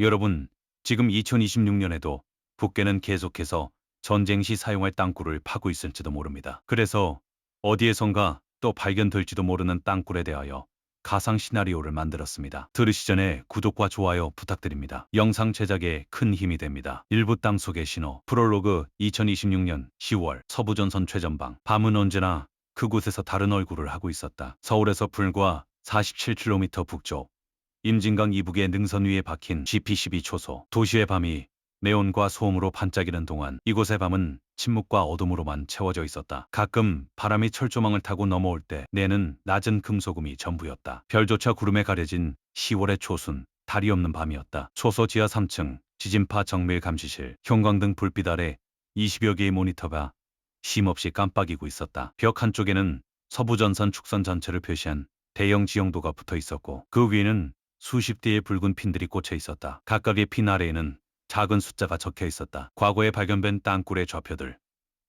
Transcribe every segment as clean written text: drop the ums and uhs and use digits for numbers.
여러분, 지금 2026년에도 북괴는 계속해서 전쟁 시 사용할 땅굴을 파고 있을지도 모릅니다. 그래서 어디에선가 또 발견될지도 모르는 땅굴에 대하여 가상 시나리오를 만들었습니다. 들으시 전에 구독과 좋아요 부탁드립니다. 영상 제작에 큰 힘이 됩니다. 일부 땅속의 신호 프롤로그 2026년 10월 서부전선 최전방 밤은 언제나 그곳에서 다른 얼굴을 하고 있었다. 서울에서 불과 47km 북쪽 임진강 이북의 능선 위에 박힌 GP12 초소 도시의 밤이 네온과 소음으로 반짝이는 동안 이곳의 밤은 침묵과 어둠으로만 채워져 있었다. 가끔 바람이 철조망을 타고 넘어올 때 내는 낮은 금소금이 전부였다. 별조차 구름에 가려진 10월의 초순 달이 없는 밤이었다. 초소 지하 3층 지진파 정밀 감시실 형광등 불빛 아래 20여 개의 모니터가 쉼없이 깜빡이고 있었다. 벽 한쪽에는 서부전선 축선 전체를 표시한 대형 지형도가 붙어 있었고 그 위에는 수십 대의 붉은 핀들이 꽂혀 있었다. 각각의 핀 아래에는 작은 숫자가 적혀 있었다. 과거에 발견된 땅굴의 좌표들,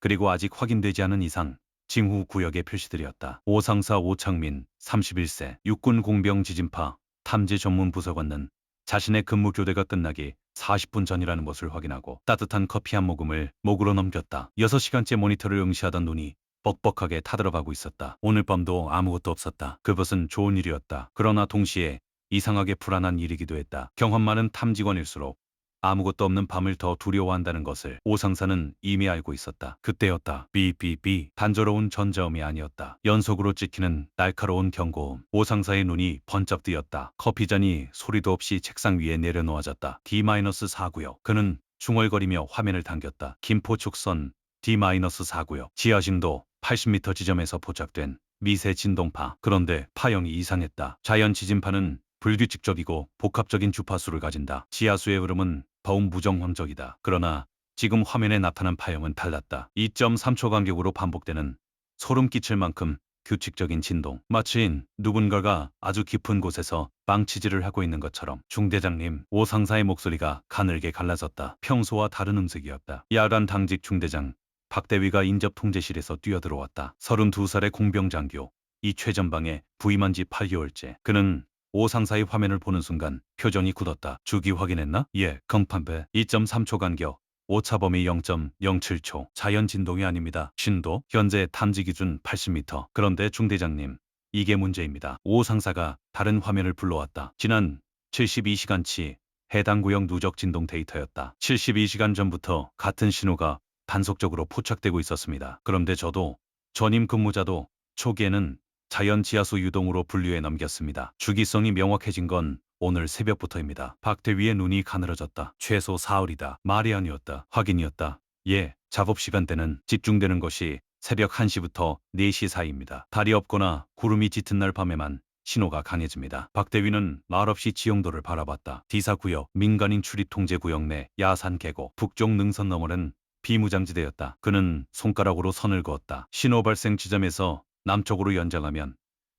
그리고 아직 확인되지 않은 이상 징후 구역의 표시들이었다. 오상사 오창민 31세 육군 공병 지진파 탐지 전문 부서관은 자신의 근무 교대가 끝나기 40분 전이라는 것을 확인하고 따뜻한 커피 한 모금을 목으로 넘겼다. 6시간째 모니터를 응시하던 눈이 뻑뻑하게 타들어가고 있었다. 오늘 밤도 아무것도 없었다. 그것은 좋은 일이었다. 그러나 동시에 이상하게 불안한 일이기도 했다. 경험 많은 탐지관일수록 아무것도 없는 밤을 더 두려워한다는 것을 오상사는 이미 알고 있었다. 그때였다. 삐삐삐. 단조로운 전자음이 아니었다. 연속으로 찍히는 날카로운 경고음. 오상사의 눈이 번쩍 뜨였다. 커피잔이 소리도 없이 책상 위에 내려놓아졌다. D-4구역. 그는 중얼거리며 화면을 당겼다. 김포축선 D-4구역. 지하진도 80m 지점에서 포착된 미세 진동파. 그런데 파형이 이상했다. 자연 지진파는 불규칙적이고 복합적인 주파수를 가진다. 지하수의 흐름은 더욱 무정황적이다. 그러나 지금 화면에 나타난 파형은 달랐다. 2.3초 간격으로 반복되는 소름 끼칠 만큼 규칙적인 진동. 마치 누군가가 아주 깊은 곳에서 빵치질을 하고 있는 것처럼. 중대장님, 오상사의 목소리가 가늘게 갈라졌다. 평소와 다른 음색이었다. 야간 당직 중대장 박대위가 인접 통제실에서 뛰어들어왔다. 32살의 공병장교. 이 최전방에 부임한 지 8개월째. 그는 오상사의 화면을 보는 순간 표정이 굳었다. 주기 확인했나? 예, 건판배. 2.3초 간격. 오차 범위 0.07초. 자연 진동이 아닙니다. 신도? 현재 탐지 기준 80m. 그런데 중대장님, 이게 문제입니다. 오상사가 다른 화면을 불러왔다. 지난 72시간치 해당 구역 누적 진동 데이터였다. 72시간 전부터 같은 신호가 단속적으로 포착되고 있었습니다. 그런데 저도 전임 근무자도 초기에는 자연 지하수 유동으로 분류해 넘겼습니다. 주기성이 명확해진 건 오늘 새벽부터입니다. 박대위의 눈이 가늘어졌다. 최소 사흘이다. 말이 아니었다. 확인이었다. 예, 작업 시간대는 집중되는 것이 새벽 1시부터 4시 사이입니다. 달이 없거나 구름이 짙은 날 밤에만 신호가 강해집니다. 박대위는 말없이 지형도를 바라봤다. D사구역, 민간인 출입 통제 구역 내 야산 계곡, 북쪽 능선 너머는 비무장지대였다. 그는 손가락으로 선을 그었다. 신호 발생 지점에서 남쪽으로 연장하면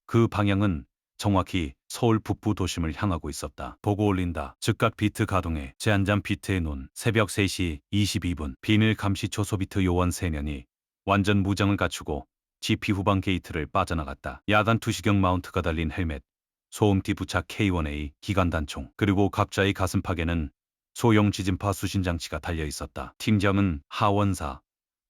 그 방향은 정확히 서울 북부 도심을 향하고 있었다. 보고 올린다. 즉각 비트 가동해. 제한잠 비트의 눈. 새벽 3시 22분. 비밀 감시 초소 비트 요원 3년이 완전 무장을 갖추고 GP 후방 게이트를 빠져나갔다. 야간 투시경 마운트가 달린 헬멧. 소음기 부착 K1A 기관단총. 그리고 각자의 가슴팍에는 소형 지진파 수신 장치가 달려 있었다. 팀장은 하원사.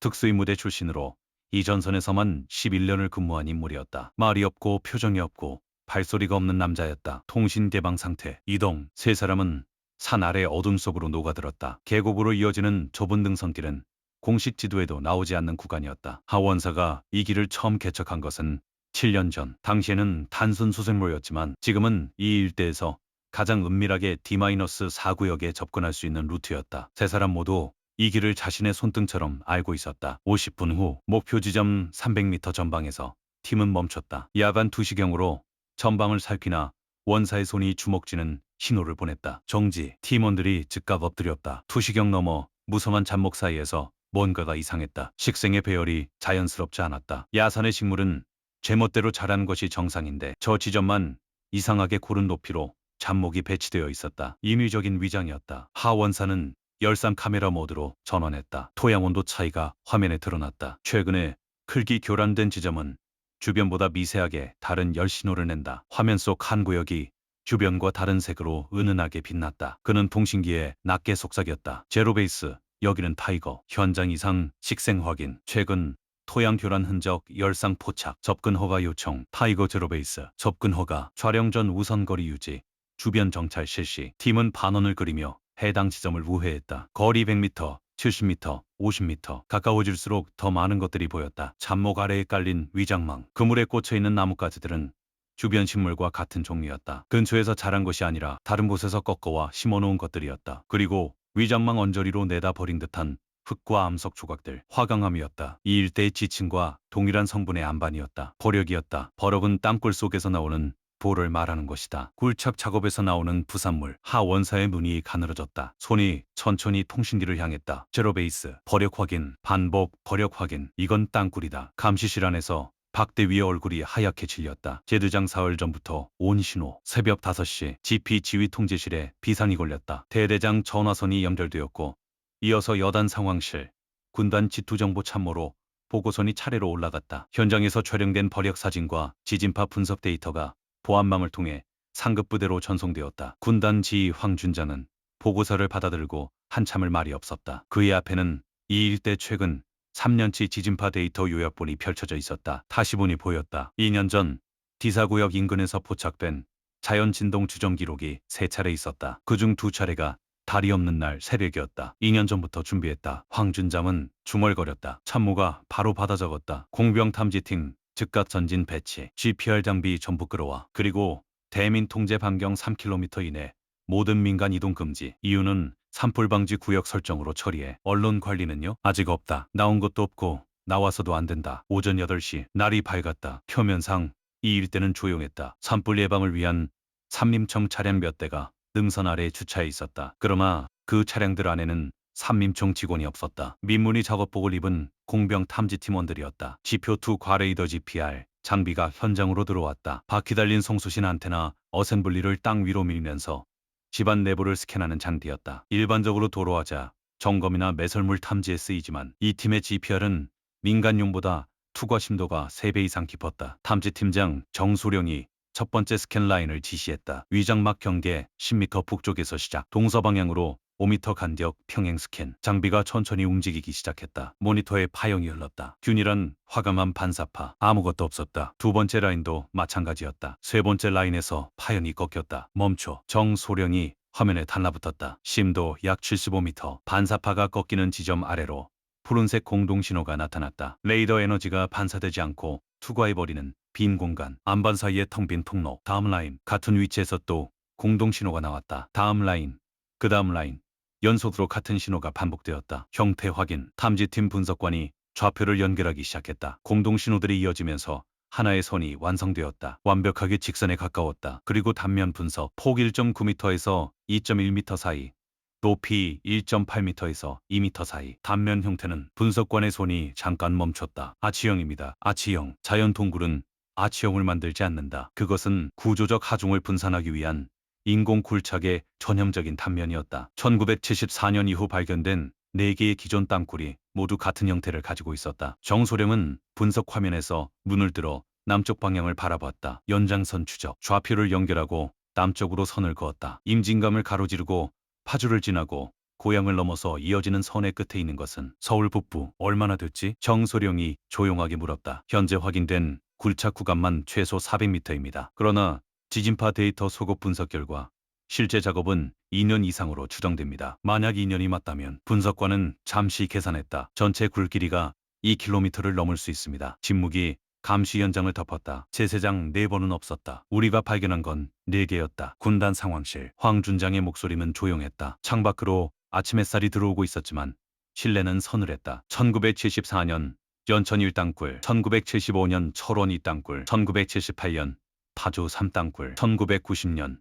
특수임무대 출신으로 이 전선에서만 11년을 근무한 인물이었다. 말이 없고 표정이 없고 발소리가 없는 남자였다. 통신 개방 상태. 이동. 세 사람은 산 아래 어둠 속으로 녹아들었다. 계곡으로 이어지는 좁은 등선길은 공식 지도에도 나오지 않는 구간이었다. 하원사가 이 길을 처음 개척한 것은 7년 전. 당시에는 단순 수색로였지만 지금은 이 일대에서 가장 은밀하게 D-4구역에 접근할 수 있는 루트였다. 세 사람 모두 이 길을 자신의 손등처럼 알고 있었다. 50분 후 목표 지점 300m 전방에서 팀은 멈췄다. 야간 2시경으로 전방을 살피나 원사의 손이 주먹쥐는 신호를 보냈다. 정지. 팀원들이 즉각 엎드렸다. 2시경 넘어 무성한 잡목 사이에서 뭔가가 이상했다. 식생의 배열이 자연스럽지 않았다. 야산의 식물은 제멋대로 자란 것이 정상인데 저 지점만 이상하게 고른 높이로 잡목이 배치되어 있었다. 인위적인 위장이었다. 하원사는 열상 카메라 모드로 전환했다. 토양 온도 차이가 화면에 드러났다. 최근에 크기 교란된 지점은 주변보다 미세하게 다른 열 신호를 낸다. 화면 속 한 구역이 주변과 다른 색으로 은은하게 빛났다. 그는 통신기에 낮게 속삭였다. 제로베이스, 여기는 타이거. 현장 이상, 식생 확인. 최근 토양 교란 흔적, 열상 포착. 접근 허가 요청. 타이거 제로베이스. 접근 허가. 촬영 전 우선거리 유지. 주변 정찰 실시. 팀은 반원을 그리며 해당 지점을 우회했다. 거리 100m, 70m, 50m. 가까워질수록 더 많은 것들이 보였다. 잡목 아래에 깔린 위장망. 그물에 꽂혀있는 나뭇가지들은 주변 식물과 같은 종류였다. 근처에서 자란 것이 아니라 다른 곳에서 꺾어와 심어놓은 것들이었다. 그리고 위장망 언저리로 내다 버린 듯한 흙과 암석 조각들. 화강암이었다. 이 일대의 지층과 동일한 성분의 안반이었다. 버력이었다. 버력은 땅굴 속에서 나오는 돌을 말하는 것이다. 굴착 작업에서 나오는 부산물. 하원사의 눈이 가늘어졌다. 손이 천천히 통신기를 향했다. 제로베이스. 버력 확인. 반복. 버력 확인. 이건 땅굴이다. 감시실 안에서 박대위의 얼굴이 하얗게 질렸다. 제드장 사흘 전부터 온 신호. 새벽 5시 GP 지휘 통제실에 비상이 걸렸다. 대대장 전화선이 연결되었고 이어서 여단 상황실, 군단 지투정보 참모로 보고선이 차례로 올라갔다. 현장에서 촬영된 버력 사진과 지진파 분석 데이터가 보안망을 통해 상급 부대로 전송되었다. 군단 지휘 황준자는 보고서를 받아들고 한참을 말이 없었다. 그의 앞에는 이 일대 최근 3년치 지진파 데이터 요약본이 펼쳐져 있었다. 다시 보니 보였다. 2년 전 디사구역 인근에서 포착된 자연진동 추정 기록이 3차례 있었다. 그중 2차례가 달이 없는 날 새벽이었다. 2년 전부터 준비했다. 황준잠은 중얼거렸다. 참모가 바로 받아 적었다. 공병 탐지팀 즉각 전진 배치. GPR 장비 전부 끌어와. 그리고 대민 통제 반경 3km 이내 모든 민간 이동 금지. 이유는 산불 방지 구역 설정으로 처리해. 언론 관리는요? 아직 없다. 나온 것도 없고 나와서도 안 된다. 오전 8시 날이 밝았다. 표면상 이 일대는 조용했다. 산불 예방을 위한 산림청 차량 몇 대가 능선 아래에 주차해 있었다. 그러나 그 차량들 안에는 산림청 직원이 없었다. 민문이 작업복을 입은 공병 탐지팀원들이었다. 지표2 과레이더 GPR 장비가 현장으로 들어왔다. 바퀴 달린 송수신 안테나 어셈블리를 땅 위로 밀면서 집안 내부를 스캔하는 장비였다. 일반적으로 도로하자 점검이나 매설물 탐지에 쓰이지만 이 팀의 GPR은 민간용보다 투과 심도가 3배 이상 깊었다. 탐지팀장 정소령이 첫 번째 스캔 라인을 지시했다. 위장막 경계 10m 북쪽에서 시작. 동서방향으로 5m 간격 평행 스캔. 장비가 천천히 움직이기 시작했다. 모니터에 파형이 흘렀다. 균일한 화감한 반사파. 아무것도 없었다. 두 번째 라인도 마찬가지였다. 세 번째 라인에서 파형이 꺾였다. 멈춰. 정소령이 화면에 달라붙었다. 심도 약 75m. 반사파가 꺾이는 지점 아래로 푸른색 공동신호가 나타났다. 레이더 에너지가 반사되지 않고 투과해버리는 빈 공간. 안반 사이의 텅 빈 통로. 다음 라인. 같은 위치에서 또 공동신호가 나왔다. 다음 라인. 그 다음 라인. 연속으로 같은 신호가 반복되었다. 형태 확인. 탐지팀 분석관이 좌표를 연결하기 시작했다. 공동신호들이 이어지면서 하나의 선이 완성되었다. 완벽하게 직선에 가까웠다. 그리고 단면 분석. 폭 1.9m에서 2.1m 사이. 높이 1.8m에서 2m 사이. 단면 형태는 분석관의 손이 잠깐 멈췄다. 아치형입니다. 아치형. 자연 동굴은 아치형을 만들지 않는다. 그것은 구조적 하중을 분산하기 위한 인공 굴착의 전형적인 단면이었다. 1974년 이후 발견된 4개의 기존 땅굴이 모두 같은 형태를 가지고 있었다. 정소령은 분석 화면에서 눈을 들어 남쪽 방향을 바라봤다. 연장선 추적. 좌표를 연결하고 남쪽으로 선을 그었다. 임진감을 가로지르고 파주를 지나고 고향을 넘어서 이어지는 선의 끝에 있는 것은 서울 북부. 얼마나 됐지? 정소령이 조용하게 물었다. 현재 확인된 굴착 구간만 최소 400m입니다. 그러나 지진파 데이터 소급 분석 결과 실제 작업은 2년 이상으로 추정됩니다. 만약 2년이 맞다면 분석관은 잠시 계산했다. 전체 굴 길이가 2km를 넘을 수 있습니다. 진묵이 감시 현장을 덮었다. 제세장 4번은 없었다. 우리가 발견한 건 4개였다. 군단 상황실. 황준장의 목소리는 조용했다. 창밖으로 아침 햇살이 들어오고 있었지만 실내는 서늘했다. 1974년 연천 1땅굴, 1975년 철원 2땅굴, 1978년 파주 3땅굴, 1990년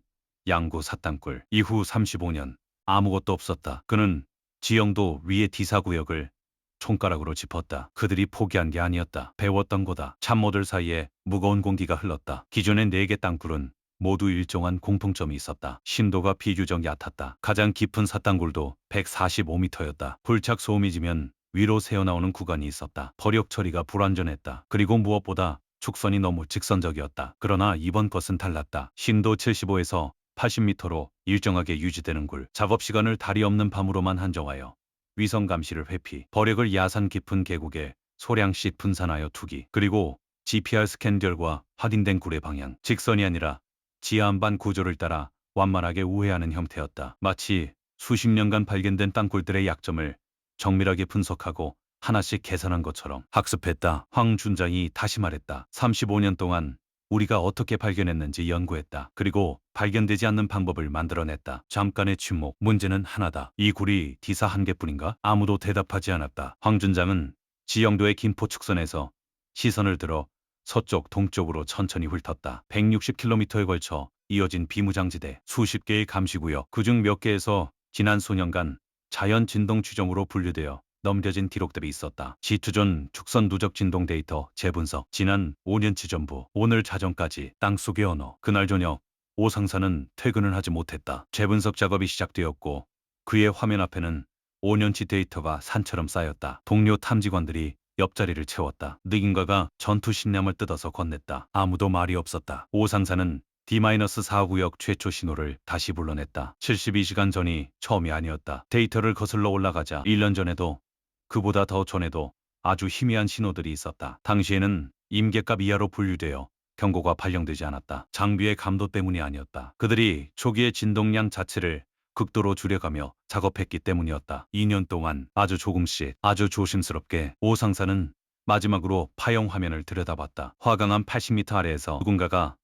양구 4땅굴, 이후 35년 아무것도 없었다. 그는 지형도 위의 디사구역을 손가락으로 짚었다. 그들이 포기한 게 아니었다. 배웠던 거다. 참모들 사이에 무거운 공기가 흘렀다. 기존의 4개 땅굴은 모두 일정한 공통점이 있었다. 심도가 비교적 얕았다. 가장 깊은 사땅굴도 145m였다. 굴착 소음이 지면 위로 새어나오는 구간이 있었다. 버력 처리가 불완전했다. 그리고 무엇보다 축선이 너무 직선적이었다. 그러나 이번 것은 달랐다. 신도 75에서 80m로 일정하게 유지되는 굴, 작업시간을 달이 없는 밤으로만 한정하여 위성 감시를 회피, 버력을 야산 깊은 계곡에 소량씩 분산하여 투기, 그리고 GPR 스캔 결과 확인된 굴의 방향, 직선이 아니라 지하 안반 구조를 따라 완만하게 우회하는 형태였다. 마치 수십 년간 발견된 땅굴들의 약점을 정밀하게 분석하고 하나씩 계산한 것처럼 학습했다. 황 준장이 다시 말했다. 35년 동안 우리가 어떻게 발견했는지 연구했다. 그리고 발견되지 않는 방법을 만들어냈다. 잠깐의 침묵. 문제는 하나다. 이 굴이 D사 한 개뿐인가? 아무도 대답하지 않았다. 황 준장은 지영도의 김포 축선에서 시선을 들어 서쪽 동쪽으로 천천히 훑었다. 160km에 걸쳐 이어진 비무장지대, 수십 개의 감시구역, 그중 몇 개에서 지난 수년간 자연 진동 추정으로 분류되어 넘겨진 기록들이 있었다. 지투존 축선 누적 진동 데이터 재분석. 지난 5년치 전부 오늘 자정까지 땅속의 언어. 그날 저녁 오 상사는 퇴근을 하지 못했다. 재분석 작업이 시작되었고 그의 화면 앞에는 5년치 데이터가 산처럼 쌓였다. 동료 탐지관들이 옆자리를 채웠다. 누군가가 전투 식량을 뜯어서 건넸다. 아무도 말이 없었다. 오 상사는 D-4 구역 최초 신호를 다시 불러냈다. 72시간 전이 처음이 아니었다. 데이터를 거슬러 올라가자 1년 전에도 그보다 더 전에도 아주 희미한 신호들이 있었다. 당시에는 임계값 이하로 분류되어 경고가 발령되지 않았다. 장비의 감도 때문이 아니었다. 그들이 초기의 진동량 자체를 극도로 줄여가며 작업했기 때문이었다. 2년 동안 아주 조금씩 아주 조심스럽게 오 상사는 마지막으로 파형 화면을 들여다봤다. 화강암 80m 아래에서 누군가가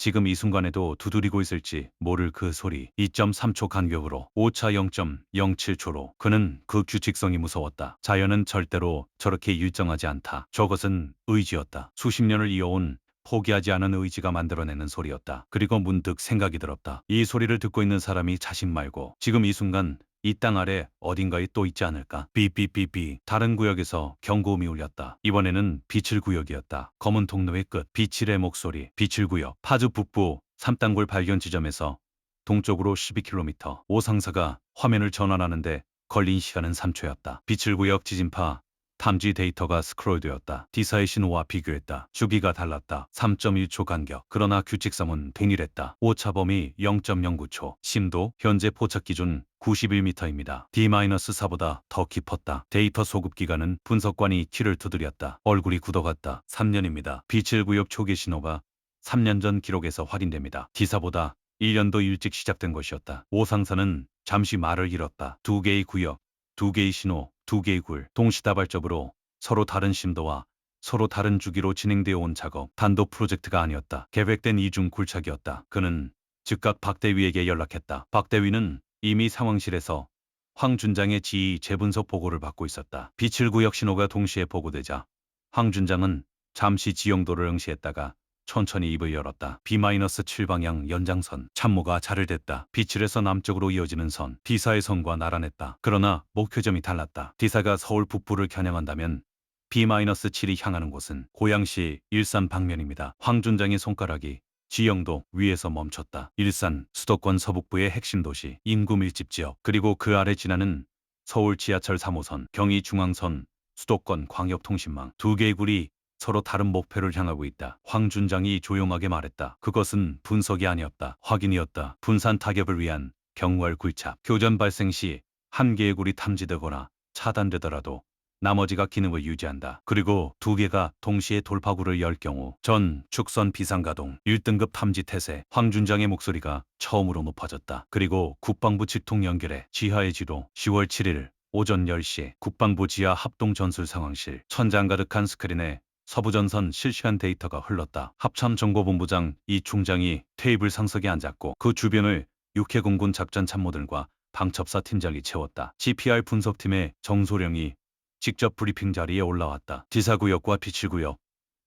지금 이 순간에도 두드리고 있을지 모를 그 소리. 2.3초 간격으로 오차 0.07초로 그는 그 규칙성이 무서웠다. 자연은 절대로 저렇게 일정하지 않다. 저것은 의지였다. 수십 년을 이어온 포기하지 않은 의지가 만들어내는 소리였다. 그리고 문득 생각이 들었다. 이 소리를 듣고 있는 사람이 자신 말고 지금 이 순간 이 땅 아래 어딘가에 또 있지 않을까? 삐삐삐삐. 다른 구역에서 경고음이 울렸다. 이번에는 비칠 구역이었다. 검은 통로의 끝. 비칠의 목소리. 비칠 구역. 파주 북부 3땅굴 발견 지점에서 동쪽으로 12km. 오 상사가 화면을 전환하는데 걸린 시간은 3초였다. 비칠 구역 지진파 탐지 데이터가 스크롤되었다. D사의 신호와 비교했다. 주기가 달랐다. 3.1초 간격. 그러나 규칙성은 동일했다. 오차 범위 0.09초. 심도 현재 포착 기준 91m입니다. D-4보다 더 깊었다. 데이터 소급 기간은 분석관이 키를 두드렸다. 얼굴이 굳어갔다. 3년입니다. 비칠구역 초기 신호가 3년 전 기록에서 확인됩니다. D사보다 1년도 일찍 시작된 것이었다. 오 상사는 잠시 말을 잃었다. 두 개의 구역, 두 개의 신호, 두 개의 굴, 동시다발적으로 서로 다른 심도와 서로 다른 주기로 진행되어 온 작업. 단독 프로젝트가 아니었다. 계획된 이중 굴착이었다. 그는 즉각 박대위에게 연락했다. 박대위는 이미 상황실에서 황 준장의 지휘 재분석 보고를 받고 있었다. 비칠구역 신호가 동시에 보고되자 황 준장은 잠시 지형도를 응시했다가 천천히 입을 열었다. B-7 방향 연장선. 참모가 자를 댔다. 비칠에서 남쪽으로 이어지는 선. D사의 선과 나란했다. 그러나 목표점이 달랐다. D사가 서울 북부를 겨냥한다면 B-7이 향하는 곳은 고양시 일산 방면입니다. 황 준장의 손가락이 지형도 위에서 멈췄다. 일산, 수도권 서북부의 핵심 도시, 인구 밀집 지역, 그리고 그 아래 지나는 서울 지하철 3호선, 경의중앙선, 수도권 광역통신망. 두 개의 굴이 서로 다른 목표를 향하고 있다. 황 준장이 조용하게 말했다. 그것은 분석이 아니었다. 확인이었다. 분산 타격을 위한 경우할 굴착. 교전 발생 시 한 개의 굴이 탐지되거나 차단되더라도 나머지가 기능을 유지한다. 그리고 두 개가 동시에 돌파구를 열 경우 전 축선 비상가동 1등급 탐지 태세. 황 준장의 목소리가 처음으로 높아졌다. 그리고 국방부 직통 연결해. 지하의 지도. 10월 7일 오전 10시 국방부 지하 합동 전술 상황실. 천장 가득한 스크린에 서부전선 실시간 데이터가 흘렀다. 합참정보본부장 이 중장이 테이블 상석에 앉았고 그 주변을 육해공군 작전 참모들과 방첩사 팀장이 채웠다. GPR 분석팀의 정소령이 직접 브리핑 자리에 올라왔다. D사구역과 비칠구역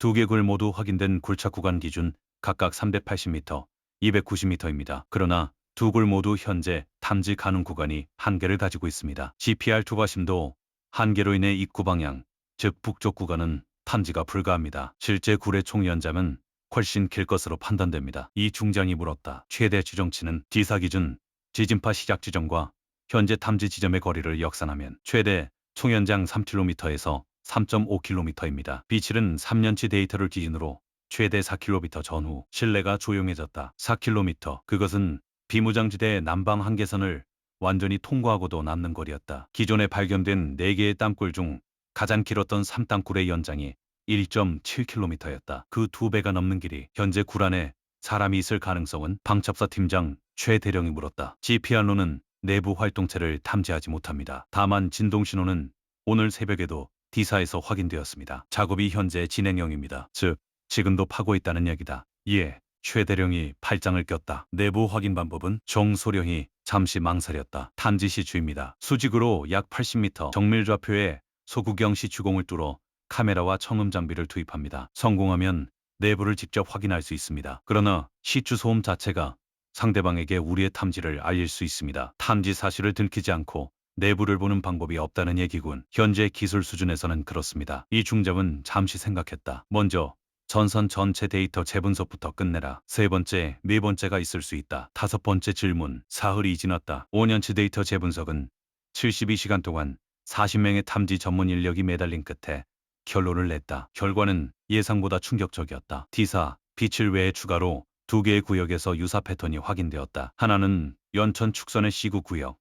두 개 굴 모두 확인된 굴착 구간 기준 각각 380m, 290m입니다. 그러나 두 굴 모두 현재 탐지 가능 구간이 한계를 가지고 있습니다. GPR 투과심도 한계로 인해 입구 방향, 즉 북쪽 구간은 탐지가 불가합니다. 실제 굴의 총 연장은 훨씬 길 것으로 판단됩니다. 이 중장이 물었다. 최대 지정치는 D사 기준 지진파 시작 지점과 현재 탐지 지점의 거리를 역산하면 최대 총연장 3km에서 3.5km입니다. 비칠은 3년치 데이터를 기준으로 최대 4km 전후 실내가 조용해졌다. 4km. 그것은 비무장지대의 남방 한계선을 완전히 통과하고도 남는 거리였다. 기존에 발견된 4개의 땅굴 중 가장 길었던 3땅굴의 연장이 1.7km였다. 그 2배가 넘는 길이. 현재 굴 안에 사람이 있을 가능성은? 방첩사 팀장 최 대령이 물었다. GPR로는 내부 활동체를 탐지하지 못합니다. 다만 진동신호는 오늘 새벽에도 D사에서 확인되었습니다. 작업이 현재 진행형입니다. 즉, 지금도 파고 있다는 얘기다. 예. 최 대령이 팔짱을 꼈다. 내부 확인 방법은? 정소령이 잠시 망설였다. 탐지 시추입니다. 수직으로 약 80m 정밀 좌표에 소구경 시추공을 뚫어 카메라와 청음 장비를 투입합니다. 성공하면 내부를 직접 확인할 수 있습니다. 그러나 시추 소음 자체가 상대방에게 우리의 탐지를 알릴 수 있습니다. 탐지 사실을 들키지 않고 내부를 보는 방법이 없다는 얘기군. 현재 기술 수준에서는 그렇습니다. 이 중잡은 잠시 생각했다. 먼저 전선 전체 데이터 재분석부터 끝내라. 세 번째, 네 번째가 있을 수 있다. 다섯 번째 질문. 사흘이 지났다. 5년치 데이터 재분석은 72시간 동안 40명의 탐지 전문 인력이 매달린 끝에 결론을 냈다. 결과는 예상보다 충격적이었다. D사, 빛을 외에 추가로 2개의 구역에서 유사 패턴이 확인되었다. 하나는 연천 축선의 C구 구역,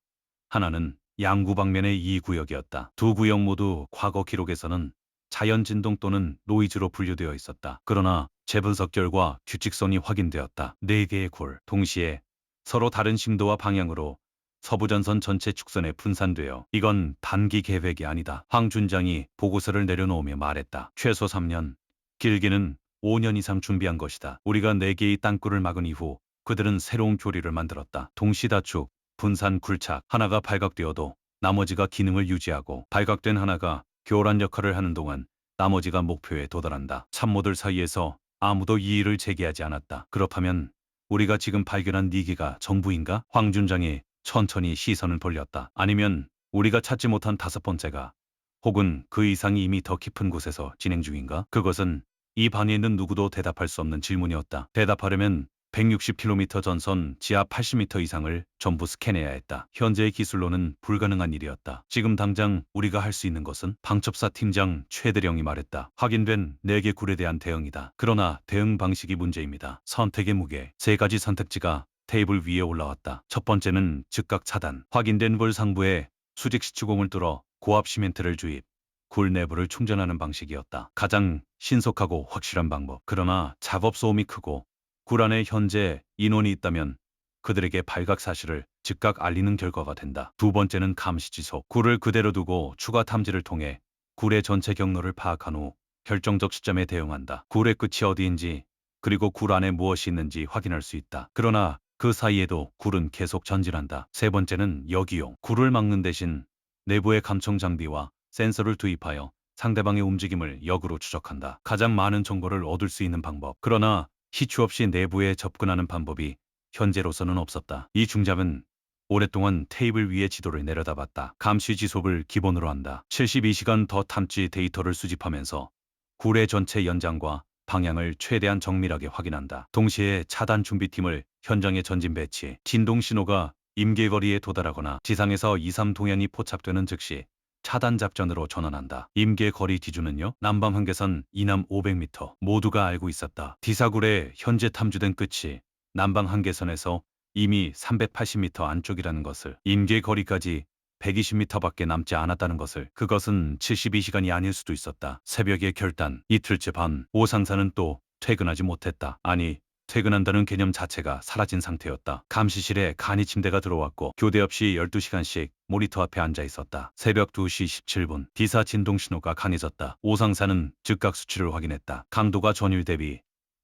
하나는 양구 방면의 E 구역이었다. 두 구역 모두 과거 기록에서는 자연 진동 또는 노이즈로 분류되어 있었다. 그러나 재분석 결과 규칙성이 확인되었다. 4개의 굴, 동시에 서로 다른 심도와 방향으로 서부전선 전체 축선에 분산되어 이건 단기 계획이 아니다. 황 준장이 보고서를 내려놓으며 말했다. 최소 3년, 길게는 5년 이상 준비한 것이다. 우리가 4개의 땅굴을 막은 이후 그들은 새로운 교리를 만들었다. 동시다축, 분산 굴착, 하나가 발각되어도 나머지가 기능을 유지하고 발각된 하나가 교란 역할을 하는 동안 나머지가 목표에 도달한다. 참모들 사이에서 아무도 이의를 제기하지 않았다. 그렇다면 우리가 지금 발견한 4개가 전부인가? 황 준장이 천천히 시선을 돌렸다. 아니면 우리가 찾지 못한 5번째가 혹은 그 이상이 이미 더 깊은 곳에서 진행 중인가? 그것은 이 방에 있는 누구도 대답할 수 없는 질문이었다. 대답하려면 160km 전선 지하 80m 이상을 전부 스캔해야 했다. 현재의 기술로는 불가능한 일이었다. 지금 당장 우리가 할 수 있는 것은? 방첩사 팀장 최대령이 말했다. 확인된 4개 굴에 대한 대응이다. 그러나 대응 방식이 문제입니다. 선택의 무게. 3가지 선택지가 테이블 위에 올라왔다. 첫 번째는 즉각 차단. 확인된 굴 상부에 수직 시추공을 뚫어 고압 시멘트를 주입. 굴 내부를 충전하는 방식이었다. 가장 신속하고 확실한 방법. 그러나 작업 소음이 크고 굴 안에 현재 인원이 있다면 그들에게 발각 사실을 즉각 알리는 결과가 된다. 두 번째는 감시 지속. 굴을 그대로 두고 추가 탐지를 통해 굴의 전체 경로를 파악한 후 결정적 시점에 대응한다. 굴의 끝이 어디인지 그리고 굴 안에 무엇이 있는지 확인할 수 있다. 그러나 그 사이에도 굴은 계속 전진한다. 세 번째는 여기용. 굴을 막는 대신 내부의 감청 장비와 센서를 투입하여 상대방의 움직임을 역으로 추적한다. 가장 많은 정보를 얻을 수 있는 방법. 그러나 시추 없이 내부에 접근하는 방법이 현재로서는 없었다. 이 중잡은 오랫동안 테이블 위에 지도를 내려다봤다. 감시 지속을 기본으로 한다. 72시간 더 탐지 데이터를 수집하면서 굴의 전체 연장과 방향을 최대한 정밀하게 확인한다. 동시에 차단 준비팀을 현장에 전진 배치. 진동 신호가 임계거리에 도달하거나 지상에서 2, 3 동향이 포착되는 즉시 차단 작전으로 전환한다. 임계거리 기준은요? 남방 한계선 이남 500m. 모두가 알고 있었다. D사굴의 현재 탐지된 끝이 남방 한계선에서 이미 380m 안쪽이라는 것을, 임계거리까지 120m밖에 남지 않았다는 것을. 그것은 72시간이 아닐 수도 있었다. 새벽의 결단. 이틀째 밤 오상사는 또 퇴근하지 못했다. 아니, 퇴근한다는 개념 자체가 사라진 상태였다. 감시실에 간이 침대가 들어왔고 교대 없이 12시간씩 모니터 앞에 앉아 있었다. 새벽 2시 17분 D사 진동 신호가 강해졌다. 오상사는 즉각 수치를 확인했다. 강도가 전일 대비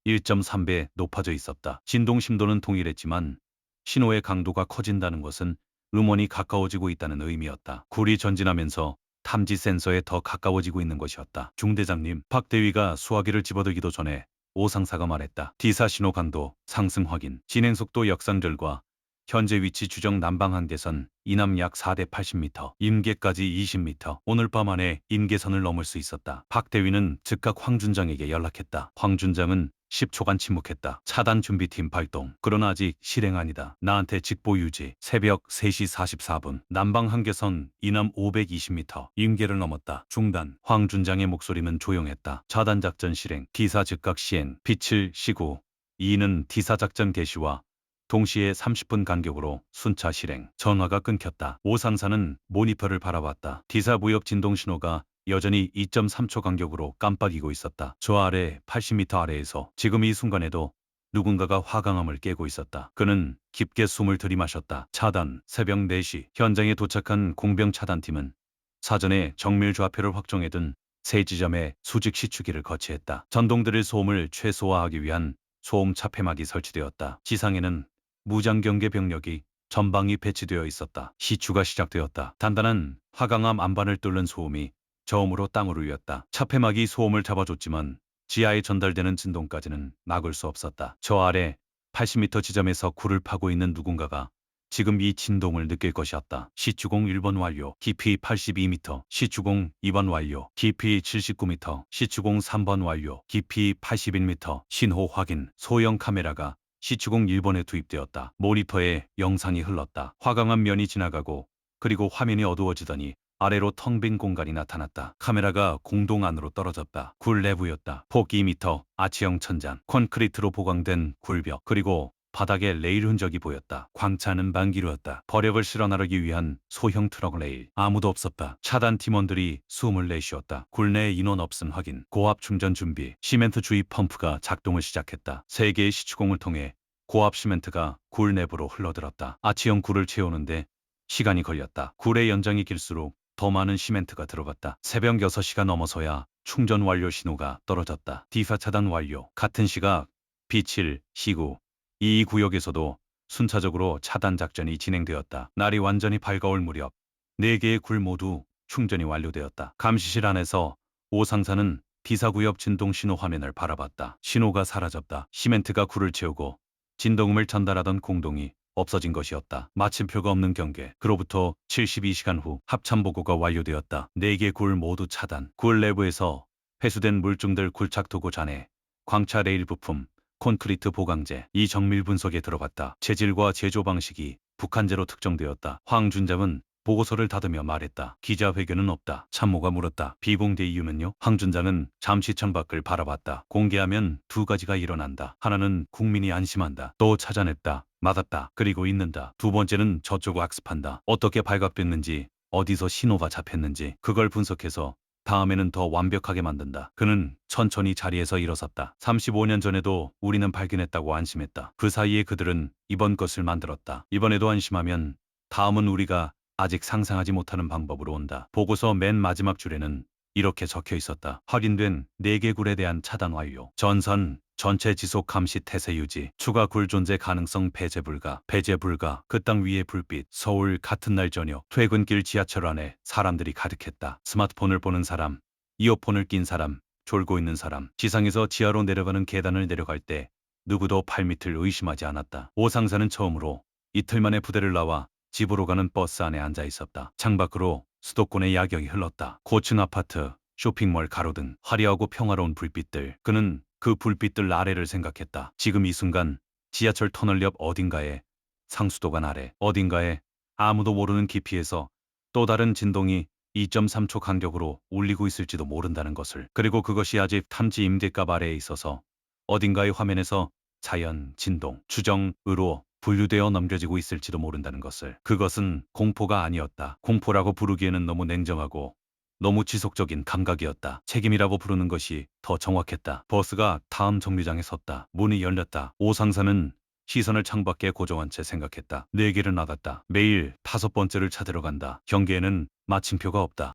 1.3배 높아져 있었다. 진동 심도는 동일했지만 신호의 강도가 커진다는 것은 음원이 가까워지고 있다는 의미였다. 굴이 전진하면서 탐지 센서에 더 가까워지고 있는 것이었다. 중대장님, 박 대위가 수화기를 집어들기도 전에 오상사가 말했다. D사 신호 강도 상승 확인. 진행 속도 역상절과 현재 위치 추정 남방 한계선 이남 약 4대 80m, 임계까지 20m. 오늘 밤 안에 임계선을 넘을 수 있었다. 박 대위는 즉각 황 준장에게 연락했다. 황 준장은 10초간 침묵했다. 차단 준비팀 발동. 그러나 아직 실행 아니다. 나한테 직보 유지. 새벽 3시 44분. 남방 한계선 이남 520m. 임계를 넘었다. 중단. 황준장의 목소리는 조용했다. 차단 작전 실행. D사 즉각 시행. 빛을 시구. 이는 D사 작전 개시와 동시에 30분 간격으로 순차 실행. 전화가 끊겼다. 오상사는 모니터를 바라봤다. D사 무역 진동 신호가 여전히 2.3초 간격으로 깜빡이고 있었다. 저 아래 80m 아래에서 지금 이 순간에도 누군가가 화강암을 깨고 있었다. 그는 깊게 숨을 들이마셨다. 차단. 새벽 4시. 현장에 도착한 공병 차단팀은 사전에 정밀 좌표를 확정해둔 세 지점에 수직 시추기를 거치했다. 전동드릴 소음을 최소화하기 위한 소음 차폐막이 설치되었다. 지상에는 무장경계 병력이 전방위 배치되어 있었다. 시추가 시작되었다. 단단한 화강암 안반을 뚫는 소음이 저음으로 땅으로 이었다. 차폐막이 소음을 잡아줬지만 지하에 전달되는 진동까지는 막을 수 없었다. 저 아래 80m 지점에서 굴을 파고 있는 누군가가 지금 이 진동을 느낄 것이었다. 시추공 1번 완료. 깊이 82m. 시추공 2번 완료. 깊이 79m. 시추공 3번 완료. 깊이 81m. 신호 확인. 소형 카메라가 시추공 1번에 투입되었다. 모니터에 영상이 흘렀다. 화강암 면이 지나가고 그리고 화면이 어두워지더니 아래로 텅 빈 공간이 나타났다. 카메라가 공동 안으로 떨어졌다. 굴 내부였다. 폭 2m, 아치형 천장, 콘크리트로 보강된 굴벽, 그리고 바닥에 레일 흔적이 보였다. 광차는 반기류였다. 버력을 실어 나르기 위한 소형 트럭 레일. 아무도 없었다. 차단 팀원들이 숨을 내쉬었다. 굴 내에 인원 없음 확인. 고압 충전 준비. 시멘트 주입 펌프가 작동을 시작했다. 3개의 시추공을 통해 고압 시멘트가 굴 내부로 흘러들었다. 아치형 굴을 채우는데 시간이 걸렸다. 굴의 연장이 길수록 더 많은 시멘트가 들어갔다. 새벽 6시가 넘어서야 충전 완료 신호가 떨어졌다. D사 차단 완료. 같은 시각 B7, C9, 이 구역에서도 순차적으로 차단 작전이 진행되었다. 날이 완전히 밝아올 무렵 4개의 굴 모두 충전이 완료되었다. 감시실 안에서 오 상사는 D사 구역 진동 신호 화면을 바라봤다. 신호가 사라졌다. 시멘트가 굴을 채우고 진동음을 전달하던 공동이 없어진 것이었다. 마침표가 없는 경계. 그로부터 72시간 후 합참 보고가 완료되었다. 4개 굴 모두 차단. 굴 내부에서 회수된 물중들 굴착 도구 잔해, 광차 레일 부품, 콘크리트 보강제, 이 정밀 분석에 들어갔다. 재질과 제조 방식이 북한제로 특정되었다. 황준장은 보고서를 닫으며 말했다. 기자회견은 없다. 참모가 물었다. 비공개 이유면요? 황준장은 잠시 창밖을 바라봤다. 공개하면 2가지가 일어난다. 하나는 국민이 안심한다. 또 찾아냈다. 맞았다. 그리고 있는다. 2번째는 저쪽 악습한다. 어떻게 발각됐는지, 어디서 신호가 잡혔는지 그걸 분석해서 다음에는 더 완벽하게 만든다. 그는 천천히 자리에서 일어섰다. 35년 전에도 우리는 발견했다고 안심했다. 그 사이에 그들은 이번 것을 만들었다. 이번에도 안심하면 다음은 우리가 아직 상상하지 못하는 방법으로 온다. 보고서 맨 마지막 줄에는 이렇게 적혀 있었다. 확인된 4개 굴에 대한 차단 완료. 전선 전체 지속 감시 태세 유지. 추가 굴 존재 가능성 배제 불가. 배제 불가. 그 땅 위의 불빛. 서울 같은 날 저녁. 퇴근길 지하철 안에 사람들이 가득했다. 스마트폰을 보는 사람, 이어폰을 낀 사람, 졸고 있는 사람. 지상에서 지하로 내려가는 계단을 내려갈 때 누구도 발밑을 의심하지 않았다. 오 상사는 처음으로 이틀 만에 부대를 나와 집으로 가는 버스 안에 앉아 있었다. 창밖으로 수도권의 야경이 흘렀다. 고층 아파트, 쇼핑몰 가로등, 화려하고 평화로운 불빛들. 그는 그 불빛들 아래를 생각했다. 지금 이 순간 지하철 터널 옆 어딘가에, 상수도관 아래 어딘가에 아무도 모르는 깊이에서 또 다른 진동이 2.3초 간격으로 울리고 있을지도 모른다는 것을. 그리고 그것이 아직 탐지 임대값 아래에 있어서 어딘가의 화면에서 자연, 진동, 추정으로 분류되어 넘겨지고 있을지도 모른다는 것을. 그것은 공포가 아니었다. 공포라고 부르기에는 너무 냉정하고 너무 지속적인 감각이었다. 책임이라고 부르는 것이 더 정확했다. 버스가 다음 정류장에 섰다. 문이 열렸다. 오 상사는 시선을 창밖에 고정한 채 생각했다. 4개를 나갔다. 매일 5번째를 찾으러 간다. 경계에는 마침표가 없다.